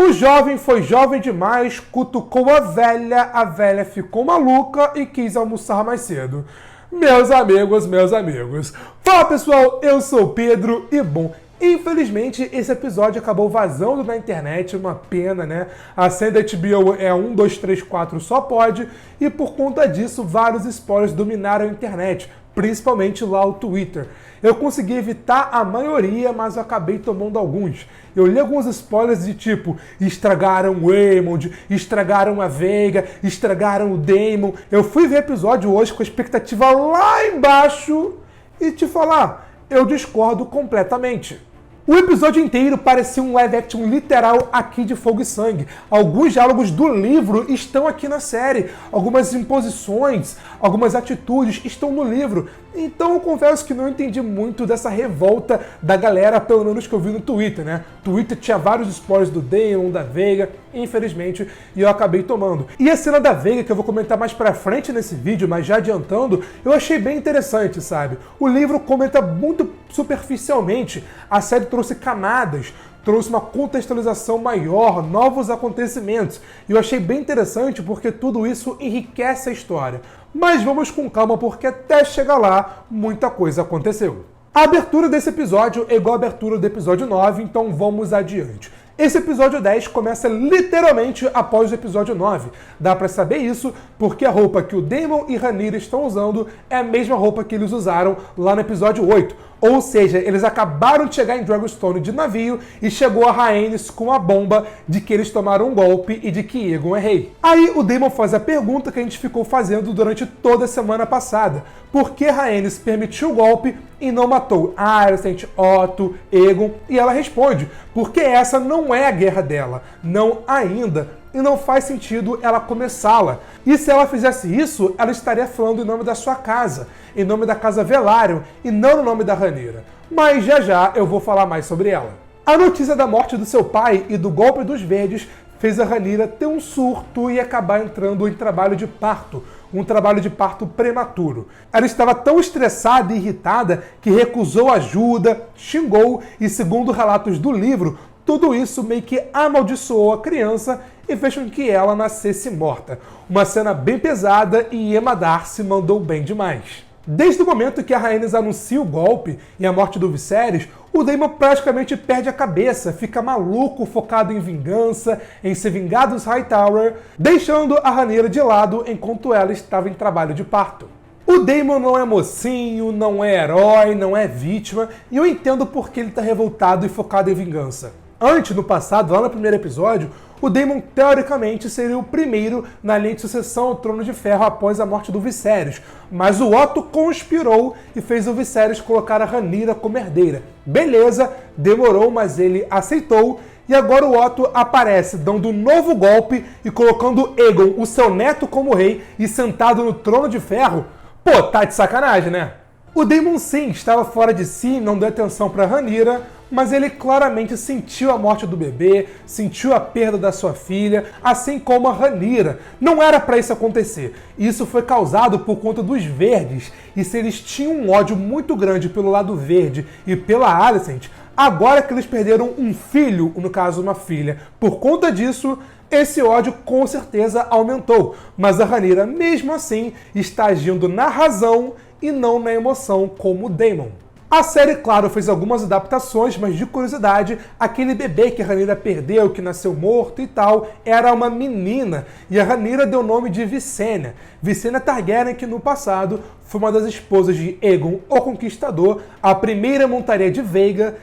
O jovem foi jovem demais, cutucou a velha ficou maluca e quis almoçar mais cedo. Meus amigos. Fala pessoal, eu sou o Pedro e bom, infelizmente esse episódio acabou vazando na internet, uma pena, né? A senha da HBO é 1, 2, 3, 4 só pode e por conta disso vários spoilers dominaram a internet, principalmente lá o Twitter. Eu consegui evitar a maioria, mas eu acabei tomando alguns. Eu li alguns spoilers de tipo, estragaram o Waymond, estragaram a Veiga, estragaram o Daemon. Eu fui ver o episódio hoje com a expectativa lá embaixo e te falar, eu discordo completamente. O episódio inteiro parecia um live action literal aqui de Fogo e Sangue. Alguns diálogos do livro estão aqui na série. Algumas imposições, algumas atitudes estão no livro. Então eu confesso que não entendi muito dessa revolta da galera, pelo menos que eu vi no Twitter, né? Twitter tinha vários spoilers do Daemon, da Veiga, infelizmente, e eu acabei tomando. E a cena da Veiga, que eu vou comentar mais pra frente nesse vídeo, mas já adiantando, eu achei bem interessante, sabe? O livro comenta muito superficialmente, a série trouxe camadas, trouxe uma contextualização maior, novos acontecimentos. E eu achei bem interessante porque tudo isso enriquece a história. Mas vamos com calma porque até chegar lá, muita coisa aconteceu. A abertura desse episódio é igual a abertura do episódio 9, então vamos adiante. Esse episódio 10 começa literalmente após o episódio 9. Dá pra saber isso porque a roupa que o Daemon e Rhaenyra estão usando é a mesma roupa que eles usaram lá no episódio 8. Ou seja, eles acabaram de chegar em Dragonstone de navio e chegou a Rhaenys com a bomba de que eles tomaram um golpe e de que Aegon é rei. Aí o Daemon faz a pergunta que a gente ficou fazendo durante toda a semana passada. Por que Rhaenys permitiu o golpe e não matou Alicent, Otto, Aegon? E ela responde, porque essa não é a guerra dela, não ainda. E não faz sentido ela começá-la. E se ela fizesse isso, ela estaria falando em nome da sua casa, em nome da casa Velaryon, e não no nome da Rhaenyra. Mas já eu vou falar mais sobre ela. A notícia da morte do seu pai e do golpe dos Verdes fez a Rhaenyra ter um surto e acabar entrando em trabalho de parto, um trabalho de parto prematuro. Ela estava tão estressada e irritada que recusou ajuda, xingou e, segundo relatos do livro, tudo isso meio que amaldiçoou a criança e fez com que ela nascesse morta. Uma cena bem pesada e Emma Darcy mandou bem demais. Desde o momento que a Rhaenys anuncia o golpe e a morte do Viserys, o Daemon praticamente perde a cabeça, fica maluco, focado em vingança, em se vingar dos Hightower, deixando a Rhaenyra de lado enquanto ela estava em trabalho de parto. O Daemon não é mocinho, não é herói, não é vítima, e eu entendo por que ele está revoltado e focado em vingança. Antes, no passado, lá no primeiro episódio, o Daemon teoricamente seria o primeiro na linha de sucessão ao Trono de Ferro após a morte do Viserys, mas o Otto conspirou e fez o Viserys colocar a Rhaenyra como herdeira. Beleza, demorou, mas ele aceitou, e agora o Otto aparece dando um novo golpe e colocando Aegon, o seu neto, como rei e sentado no Trono de Ferro. Pô, tá de sacanagem, né? O Daemon sim estava fora de si, não deu atenção para Rhaenyra, mas ele claramente sentiu a morte do bebê, sentiu a perda da sua filha, assim como a Rhaenyra. Não era para isso acontecer. Isso foi causado por conta dos Verdes, e se eles tinham um ódio muito grande pelo lado verde e pela Alicent, agora que eles perderam um filho, no caso uma filha, por conta disso, esse ódio com certeza aumentou. Mas a Rhaenyra, mesmo assim, está agindo na razão e não na emoção como o Daemon. A série, claro, fez algumas adaptações, mas de curiosidade, aquele bebê que a Rhaenyra perdeu, que nasceu morto e tal, era uma menina, e a Rhaenyra deu o nome de Visenya. Visenya Targaryen, que no passado foi uma das esposas de Aegon, o Conquistador, a primeira montaria de Veiga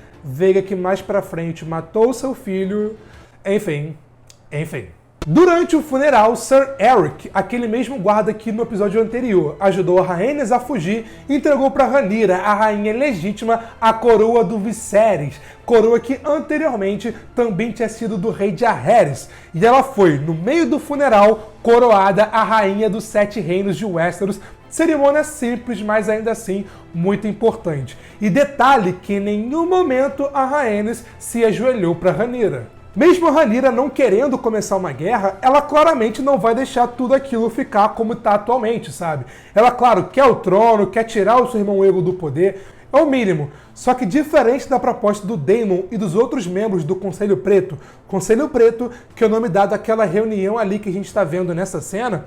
que mais pra frente matou seu filho, enfim. Durante o funeral, Sir Eric, aquele mesmo guarda que no episódio anterior ajudou a Rhaenys a fugir, entregou para Rhaenyra, a rainha legítima, a coroa do Viserys, coroa que anteriormente também tinha sido do rei Jaehaerys, e ela foi, no meio do funeral, coroada a rainha dos 7 reinos de Westeros. Cerimônia simples, mas ainda assim muito importante. E detalhe que em nenhum momento a Rhaenys se ajoelhou para Rhaenyra. Mesmo a Rhaenyra não querendo começar uma guerra, ela claramente não vai deixar tudo aquilo ficar como está atualmente, sabe? Ela, claro, quer o trono, quer tirar o seu irmão Aegon do poder. É o mínimo. Só que diferente da proposta do Daemon e dos outros membros do Conselho Preto, que é o nome dado àquela reunião ali que a gente está vendo nessa cena,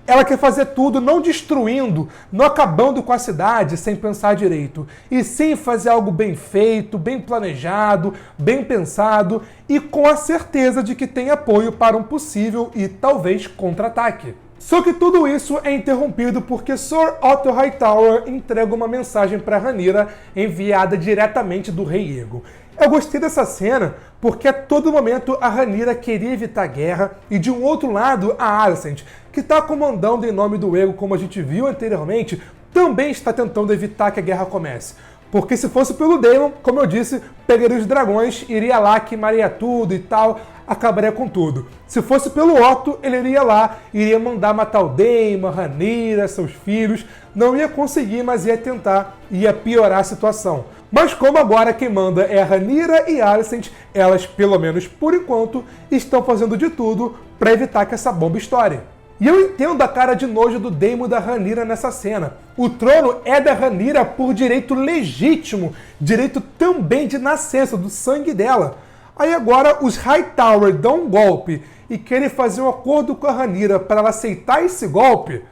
ela quer fazer tudo não destruindo, não acabando com a cidade sem pensar direito, e sim fazer algo bem feito, bem planejado, bem pensado e com a certeza de que tem apoio para um possível e talvez contra-ataque. Só que tudo isso é interrompido porque Sir Otto Hightower entrega uma mensagem para Rhaenyra enviada diretamente do Rei Aegon. Eu gostei dessa cena porque a todo momento a Rhaenyra queria evitar guerra e de um outro lado a Alicent, que está comandando em nome do Aegon como a gente viu anteriormente, também está tentando evitar que a guerra comece. Porque se fosse pelo Daemon, como eu disse, pegaria os dragões, iria lá, queimaria tudo e tal, acabaria com tudo. Se fosse pelo Otto, ele iria lá, iria mandar matar o Daemon, a Rhaenyra, seus filhos, não ia conseguir, mas ia tentar, ia piorar a situação. Mas como agora quem manda é a Rhaenyra e a Alicent, elas, pelo menos por enquanto, estão fazendo de tudo para evitar que essa bomba estoure. E eu entendo a cara de nojo do Daemon e da Rhaenyra nessa cena. O trono é da Rhaenyra por direito legítimo, direito também de nascença, do sangue dela. Aí agora os Hightower dão um golpe e querem fazer um acordo com a Rhaenyra para ela aceitar esse golpe?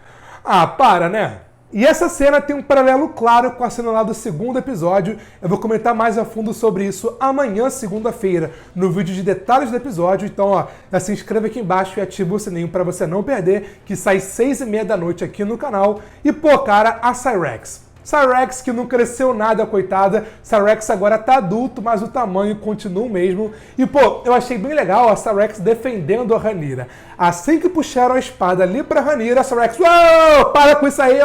Ah, para, né? E essa cena tem um paralelo claro com a cena lá do segundo episódio. Eu vou comentar mais a fundo sobre isso amanhã, segunda-feira, no vídeo de detalhes do episódio. Então, ó, já se inscreve aqui embaixo e ativa o sininho para você não perder, que sai 6h30 da noite aqui no canal. E, pô, cara, a Syrax. Syrax que não cresceu nada, coitada. Syrax agora tá adulto, mas o tamanho continua o mesmo. E, pô, eu achei bem legal a Syrax defendendo a Rhaenyra. Assim que puxaram a espada ali pra Rhaenyra, a Syrax, uou, para com isso aí,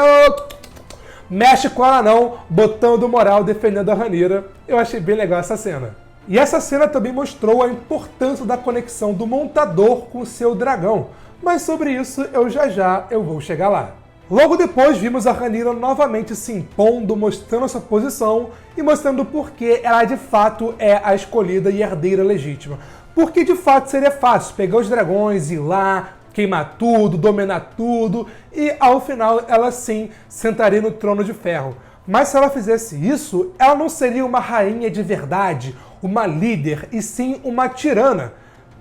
mexe com ela não, botando moral, defendendo a Rhaenyra. Eu achei bem legal essa cena. E essa cena também mostrou a importância da conexão do montador com o seu dragão. Mas sobre isso eu vou chegar lá. Logo depois vimos a Rhaenyra novamente se impondo, mostrando a sua posição e mostrando por que ela de fato é a escolhida e herdeira legítima. Porque de fato seria fácil pegar os dragões, ir lá, queimar tudo, dominar tudo e ao final ela sim sentaria no trono de ferro. Mas se ela fizesse isso, ela não seria uma rainha de verdade, uma líder e sim uma tirana.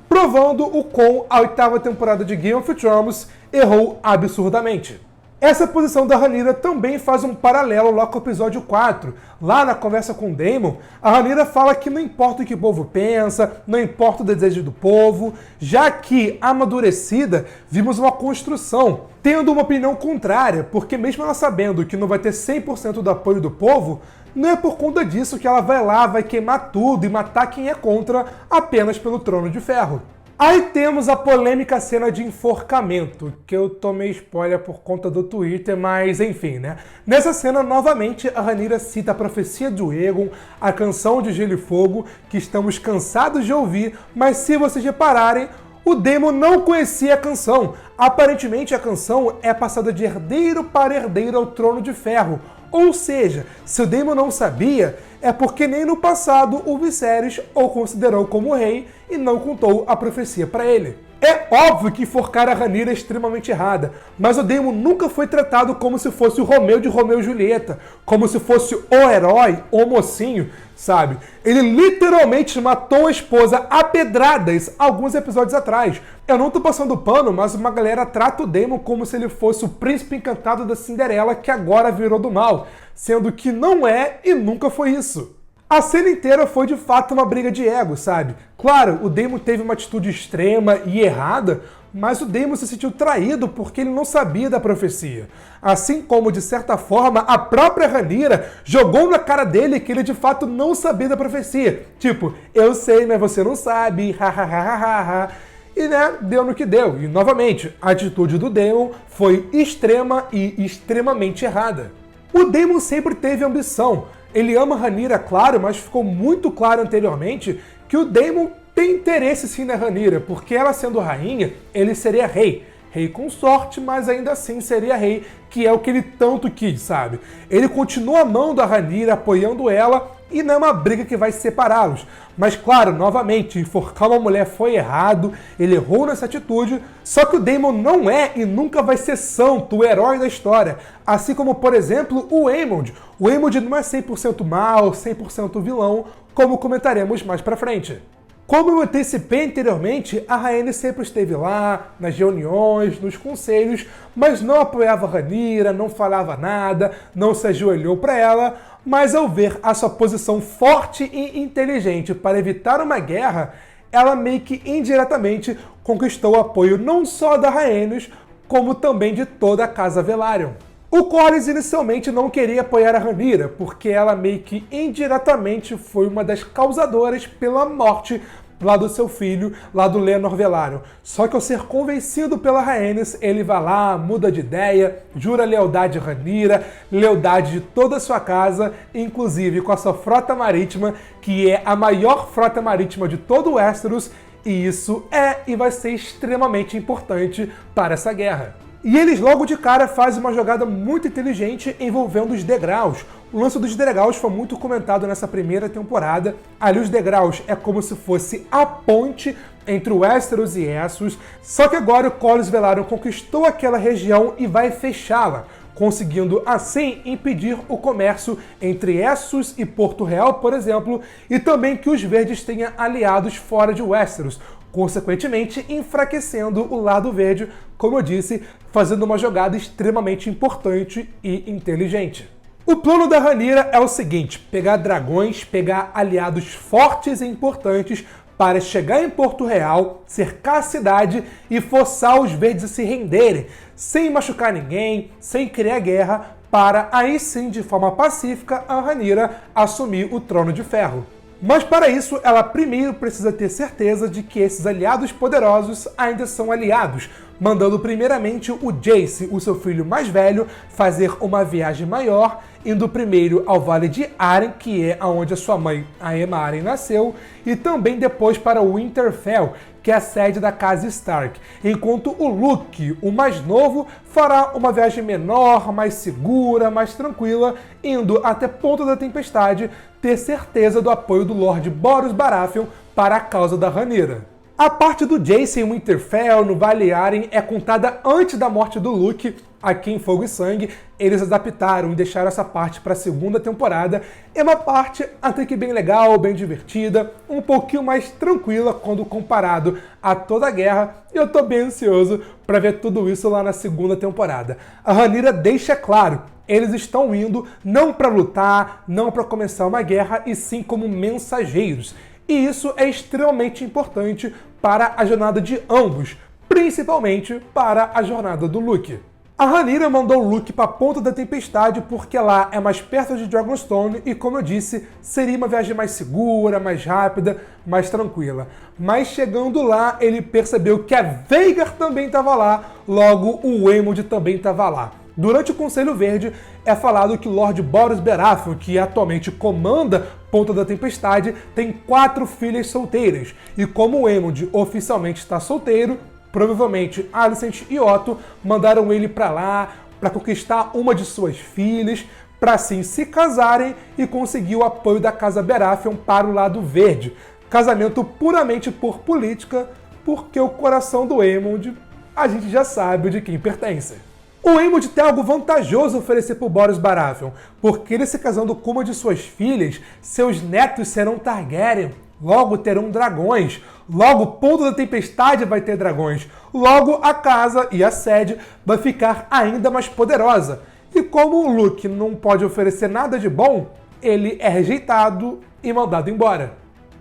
Provando o quão a 8ª temporada de Game of Thrones errou absurdamente. Essa posição da Rhaenyra também faz um paralelo lá com o episódio 4. Lá na conversa com o Daemon, a Rhaenyra fala que não importa o que o povo pensa, não importa o desejo do povo, já que, amadurecida, vimos uma construção, tendo uma opinião contrária, porque mesmo ela sabendo que não vai ter 100% do apoio do povo, não é por conta disso que ela vai lá, vai queimar tudo e matar quem é contra apenas pelo trono de ferro. Aí temos a polêmica cena de enforcamento, que eu tomei spoiler por conta do Twitter, mas enfim, né? Nessa cena, novamente, a Rhaenyra cita a profecia do Aegon, a canção de Gelo e Fogo, que estamos cansados de ouvir, mas se vocês repararem, o Daemon não conhecia a canção. Aparentemente, a canção é passada de herdeiro para herdeiro ao Trono de Ferro. Ou seja, se o Daemon não sabia, é porque nem no passado o Viserys o considerou como rei e não contou a profecia para ele. É óbvio que enforcar a Rhaenyra é extremamente errada, mas o Daemon nunca foi tratado como se fosse o Romeu de Romeu e Julieta, como se fosse o herói, o mocinho, sabe? Ele literalmente matou a esposa a pedradas alguns episódios atrás. Eu não tô passando pano, mas uma galera trata o Daemon como se ele fosse o príncipe encantado da Cinderela que agora virou do mal, sendo que não é e nunca foi isso. A cena inteira foi de fato uma briga de ego, sabe? Claro, o Daemon teve uma atitude extrema e errada, mas o Daemon se sentiu traído porque ele não sabia da profecia. Assim como, de certa forma, a própria Rhaenyra jogou na cara dele que ele de fato não sabia da profecia. Tipo, eu sei, mas você não sabe, hahaha. E né, deu no que deu. E novamente, a atitude do Daemon foi extrema e extremamente errada. O Daemon sempre teve ambição. Ele ama a Rhaenyra, claro, mas ficou muito claro anteriormente que o Daemon tem interesse sim na Rhaenyra, porque ela sendo rainha, ele seria rei rei consorte, mas ainda assim seria rei, que é o que ele tanto quis, sabe? Ele continua amando a Rhaenyra, apoiando ela, e não é uma briga que vai separá-los. Mas claro, novamente, enforcar uma mulher foi errado, ele errou nessa atitude, só que o Daemon não é e nunca vai ser santo, o herói da história. Assim como, por exemplo, o Aemond. O Aemond não é 100% mal, 100% vilão, como comentaremos mais pra frente. Como eu antecipei anteriormente, a Rhaenys sempre esteve lá, nas reuniões, nos conselhos, mas não apoiava a Rhaenyra, não falava nada, não se ajoelhou para ela, mas ao ver a sua posição forte e inteligente para evitar uma guerra, ela meio que indiretamente conquistou o apoio não só da Rhaenys, como também de toda a Casa Velaryon. O Corlys inicialmente não queria apoiar a Rhaenyra, porque ela meio que indiretamente foi uma das causadoras pela morte lá do seu filho, lá do Laenor Velaryon. Só que ao ser convencido pela Rhaenys, ele vai lá, muda de ideia, jura lealdade a Rhaenyra, lealdade de toda a sua casa, inclusive com a sua frota marítima, que é a maior frota marítima de todo o Westeros, e isso é e vai ser extremamente importante para essa guerra. E eles logo de cara fazem uma jogada muito inteligente envolvendo os degraus. O lance dos degraus foi muito comentado nessa primeira temporada. Ali os degraus é como se fosse a ponte entre o Westeros e Essos, só que agora o Corlys Velaryon conquistou aquela região e vai fechá-la, conseguindo assim impedir o comércio entre Essos e Porto Real, por exemplo, e também que os verdes tenham aliados fora de Westeros, consequentemente enfraquecendo o lado verde, como eu disse, fazendo uma jogada extremamente importante e inteligente. O plano da Rhaenyra é o seguinte: pegar dragões, pegar aliados fortes e importantes para chegar em Porto Real, cercar a cidade e forçar os verdes a se renderem, sem machucar ninguém, sem criar guerra, para aí sim, de forma pacífica, a Rhaenyra assumir o Trono de Ferro. Mas para isso, ela primeiro precisa ter certeza de que esses aliados poderosos ainda são aliados, mandando primeiramente o Jace, o seu filho mais velho, fazer uma viagem maior, indo primeiro ao Vale de Arryn, que é onde a sua mãe, a Aemma Arryn, nasceu, e também depois para Winterfell, que é a sede da casa Stark, enquanto o Luke, o mais novo, fará uma viagem menor, mais segura, mais tranquila, indo até Ponta da Tempestade, ter certeza do apoio do Lord Borros Baratheon para a causa da Rhaenyra. A parte do Jace em Winterfell, no Vale Arryn, é contada antes da morte do Luke. Aqui em Fogo e Sangue, eles adaptaram e deixaram essa parte para a segunda temporada. É uma parte até que bem legal, bem divertida, um pouquinho mais tranquila quando comparado a toda a guerra. E eu tô bem ansioso para ver tudo isso lá na segunda temporada. A Rhaenyra deixa claro, eles estão indo não para lutar, não para começar uma guerra, e sim como mensageiros. E isso é extremamente importante para a jornada de ambos, principalmente para a jornada do Luke. A Rhaenyra mandou o Luke para a Ponta da Tempestade porque lá é mais perto de Dragonstone e, como eu disse, seria uma viagem mais segura, mais rápida, mais tranquila. Mas chegando lá, ele percebeu que a Vhagar também estava lá, logo o Aemond também estava lá. Durante o Conselho Verde, é falado que Lord Borros Baratheon, que atualmente comanda Ponta da Tempestade, tem 4 filhas solteiras. E como o Aemond oficialmente está solteiro, provavelmente Alicent e Otto mandaram ele para lá para conquistar uma de suas filhas, para assim se casarem e conseguir o apoio da Casa Baratheon para o lado verde. Casamento puramente por política, porque o coração do Aemond a gente já sabe de quem pertence. O Aemond tem algo vantajoso a oferecer para o Borros Baratheon, porque ele se casando com uma de suas filhas, seus netos serão Targaryen, logo terão dragões, logo Ponta da Tempestade vai ter dragões, logo a casa e a sede vai ficar ainda mais poderosa. E como o Luke não pode oferecer nada de bom, ele é rejeitado e mandado embora.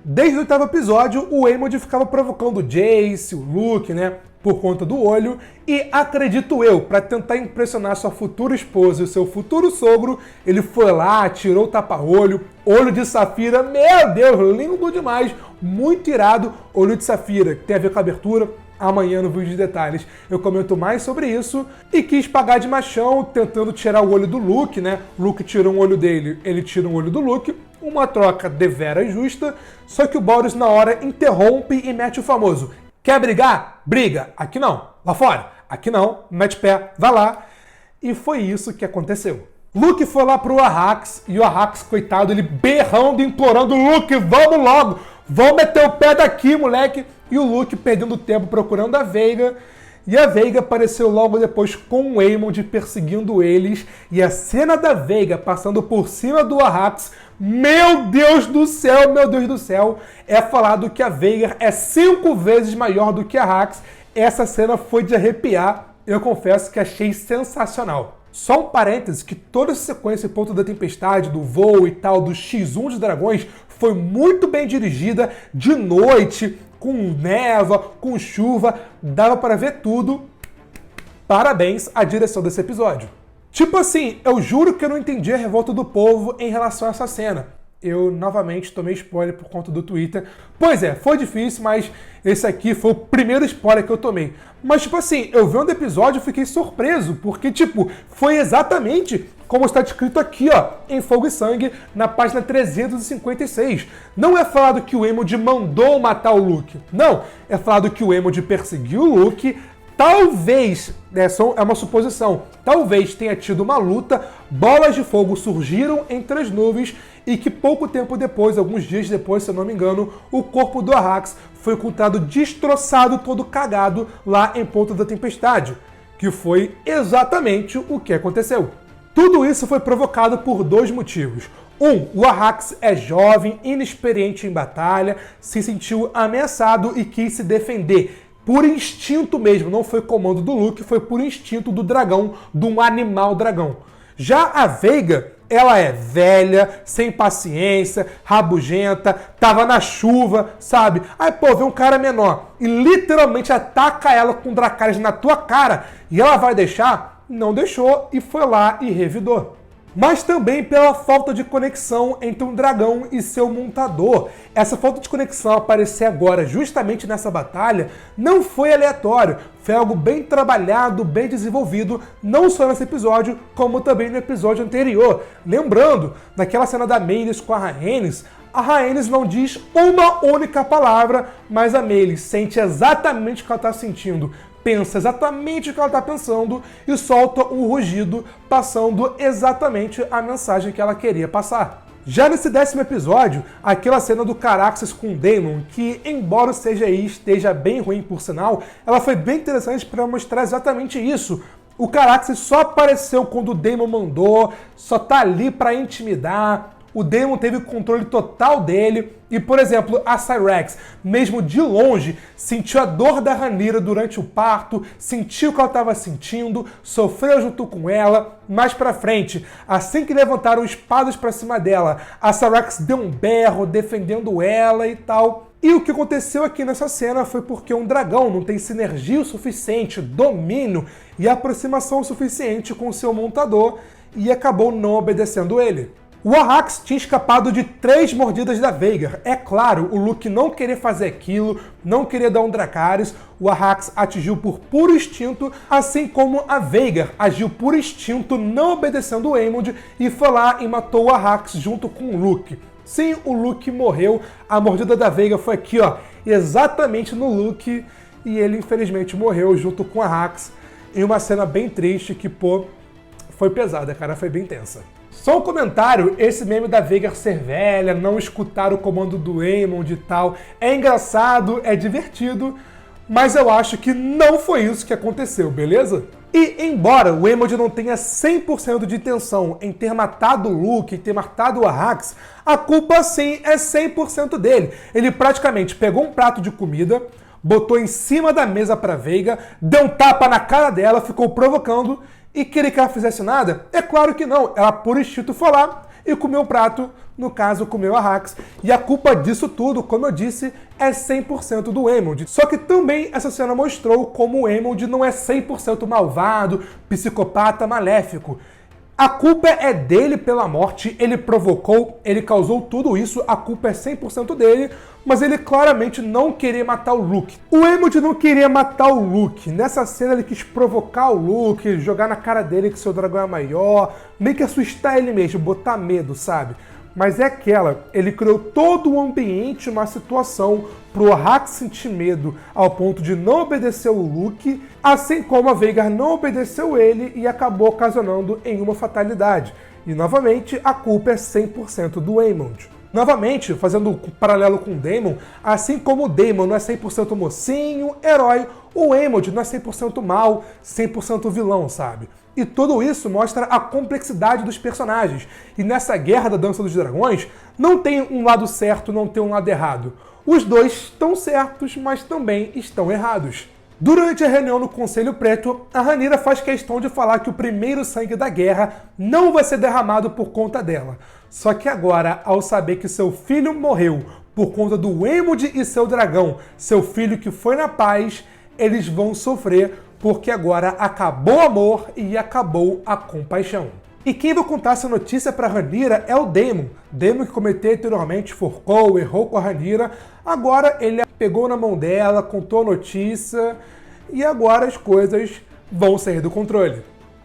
Desde o 8º episódio, o Aemond ficava provocando o Jace, o Luke, por conta do olho, e acredito eu, para tentar impressionar sua futura esposa e o seu futuro sogro, ele foi lá, tirou o tapa-olho, olho de safira, meu Deus, lindo demais, muito irado, olho de safira, que tem a ver com a abertura. Amanhã no vídeo de detalhes eu comento mais sobre isso. E quis pagar de machão, tentando tirar o olho do Luke, Luke tira um olho dele, ele tira um olho do Luke. Uma troca deveras justa, só que o Borros na hora interrompe e mete o famoso: quer brigar? Briga. Aqui não, lá fora. aqui não, mete pé, vai lá. E foi isso que aconteceu. Luke foi lá pro Arrax, e o Arrax, coitado, ele berrando, implorando, Luke, vamos logo, vamos meter o pé daqui, moleque. E o Luke perdendo tempo procurando a Veiga, e a Veiga apareceu logo depois com o Aemond perseguindo eles, e a cena da Veiga passando por cima do Arrax, meu Deus do céu, é falado que a Veiga é 5 vezes maior do que a Arrax. Essa cena foi de arrepiar, eu confesso que achei sensacional. Só um parêntese, que toda essa sequência Ponto da Tempestade, do voo e tal, do X1 dos dragões, foi muito bem dirigida, de noite, com névoa, com chuva, dava para ver tudo. Parabéns à direção desse episódio. Tipo assim, eu juro que eu não entendi a revolta do povo em relação a essa cena. Eu, novamente, tomei spoiler por conta do Twitter. Pois é, foi difícil, mas esse aqui foi o primeiro spoiler que eu tomei. Mas, tipo assim, eu vendo o episódio e fiquei surpreso, porque, tipo, foi exatamente como está descrito aqui, ó, em Fogo e Sangue, na página 356. Não é falado que o Aemond mandou matar o Luke. Não, é falado que o Aemond perseguiu o Luke. Talvez, é uma suposição, talvez tenha tido uma luta, bolas de fogo surgiram entre as nuvens e que pouco tempo depois, alguns dias depois, se eu não me engano, o corpo do Arrax foi encontrado destroçado, todo cagado, lá em Ponto da Tempestade, que foi exatamente o que aconteceu. Tudo isso foi provocado por 2 motivos. O Arrax é jovem, inexperiente em batalha, se sentiu ameaçado e quis se defender. Por instinto mesmo, não foi comando do Luke, foi por instinto do dragão, de um animal dragão. Já a Veiga, ela é velha, sem paciência, rabugenta, tava na chuva, sabe? Aí, pô, vê um cara menor e literalmente ataca ela com Dracarys na tua cara e ela vai deixar? Não deixou e foi lá e revidou. Mas também pela falta de conexão entre um dragão e seu montador. Essa falta de conexão aparecer agora, justamente nessa batalha, não foi aleatório. Foi algo bem trabalhado, bem desenvolvido, não só nesse episódio, como também no episódio anterior. Lembrando, naquela cena da Meleys com a Rhaenys não diz uma única palavra, mas a Meleys sente exatamente o que ela está sentindo. Pensa exatamente o que ela está pensando e solta um rugido passando exatamente a mensagem que ela queria passar. Já nesse 10º episódio, aquela cena do Caraxes com o Daemon, que embora o CGI esteja bem ruim por sinal, ela foi bem interessante para mostrar exatamente isso. O Caraxes só apareceu quando o Daemon mandou, só tá ali para intimidar. O Daemon teve o controle total dele e, por exemplo, a Syrax, mesmo de longe, sentiu a dor da Rhaenyra durante o parto, sentiu o que ela estava sentindo, sofreu junto com ela. Mais pra frente, assim que levantaram espadas pra cima dela, a Syrax deu um berro defendendo ela e tal. E o que aconteceu aqui nessa cena foi porque um dragão não tem sinergia o suficiente, domínio e aproximação o suficiente com seu montador e acabou não obedecendo ele. O Arrax tinha escapado de 3 mordidas da Veiga. É claro, o Luke não queria fazer aquilo, não queria dar um Dracarys. O Arrax atingiu por puro instinto, assim como a Veiga agiu por instinto, não obedecendo o Aemond, e foi lá e matou o Arrax junto com o Luke. Sim, o Luke morreu. A mordida da Veiga foi aqui, ó, exatamente no Luke, e ele infelizmente morreu junto com o Arrax, em uma cena bem triste que, pô, foi pesada, cara, foi bem tensa. Só um comentário, esse meme da Veiga ser velha, não escutar o comando do Aemond e tal, é engraçado, é divertido, mas eu acho que não foi isso que aconteceu, beleza? E embora o Aemond não tenha 100% de intenção em ter matado o Luke, em ter matado o Arrax, a culpa sim é 100% dele. Ele praticamente pegou um prato de comida, botou em cima da mesa pra Veiga, deu um tapa na cara dela, ficou provocando. E queria que ela fizesse nada? É claro que não. Ela, por instinto, foi lá e comeu o prato, no caso, comeu o Arrax. E a culpa disso tudo, como eu disse, é 100% do Aemond. Só que também essa cena mostrou como o Aemond não é 100% malvado, psicopata, maléfico. A culpa é dele pela morte, ele provocou, ele causou tudo isso, a culpa é 100% dele, mas ele claramente não queria matar o Luke. O Aemond não queria matar o Luke. Nessa cena ele quis provocar o Luke, jogar na cara dele que seu dragão é maior, meio que assustar ele mesmo, botar medo, sabe? mas é aquela, ele criou todo o ambiente, uma situação pro Hack sentir medo ao ponto de não obedecer o Luke, assim como a Veigar não obedeceu ele e acabou ocasionando em uma fatalidade. E novamente, a culpa é 100% do Aemond. Novamente, fazendo um paralelo com o Daemon, assim como o Daemon não é 100% mocinho, herói, o Aemond não é 100% mal, 100% vilão, sabe? E tudo isso mostra a complexidade dos personagens. E nessa guerra da Dança dos Dragões, não tem um lado certo, não tem um lado errado. Os dois estão certos, mas também estão errados. Durante a reunião no Conselho Preto, a Rhaenyra faz questão de falar que o primeiro sangue da guerra não vai ser derramado por conta dela. Só que agora, ao saber que seu filho morreu por conta do Aemond e seu dragão, seu filho que foi na paz, eles vão sofrer porque agora acabou o amor e acabou a compaixão. E quem vai contar essa notícia para Rhaenyra é o Daemon. Daemon que cometeu anteriormente, forcou, errou com a Rhaenyra. Agora ele pegou na mão dela, contou a notícia e agora as coisas vão sair do controle.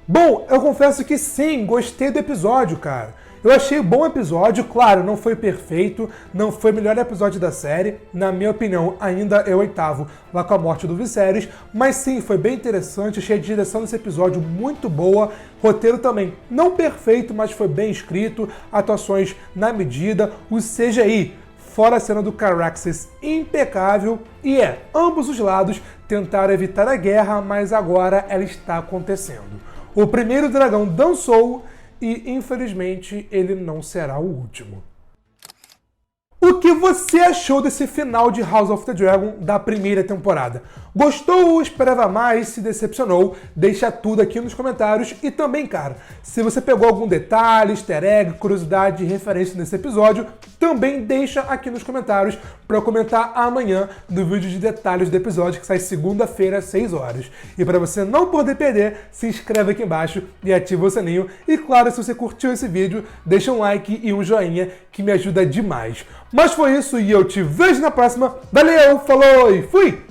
Bom, eu confesso que sim, gostei do episódio, cara. Eu achei bom episódio, claro, não foi perfeito, não foi o melhor episódio da série, na minha opinião, ainda é o 8º, lá com a morte do Viserys, mas sim, foi bem interessante, achei a direção desse episódio muito boa, roteiro também não perfeito, mas foi bem escrito, atuações na medida, o CGI, fora a cena do Caraxes, impecável, e ambos os lados tentaram evitar a guerra, mas agora ela está acontecendo. O primeiro dragão dançou, e, infelizmente, ele não será o último. O que você achou desse final de House of the Dragon da primeira temporada? Gostou, esperava mais, se decepcionou? Deixa tudo aqui nos comentários. E também, cara, se você pegou algum detalhe, easter egg, curiosidade, referência nesse episódio, também deixa aqui nos comentários para eu comentar amanhã no vídeo de detalhes do episódio que sai segunda-feira às 6 horas. E para você não poder perder, se inscreve aqui embaixo e ativa o sininho. E claro, se você curtiu esse vídeo, deixa um like e um joinha que me ajuda demais. Mas foi isso e eu te vejo na próxima. Valeu, falou e fui!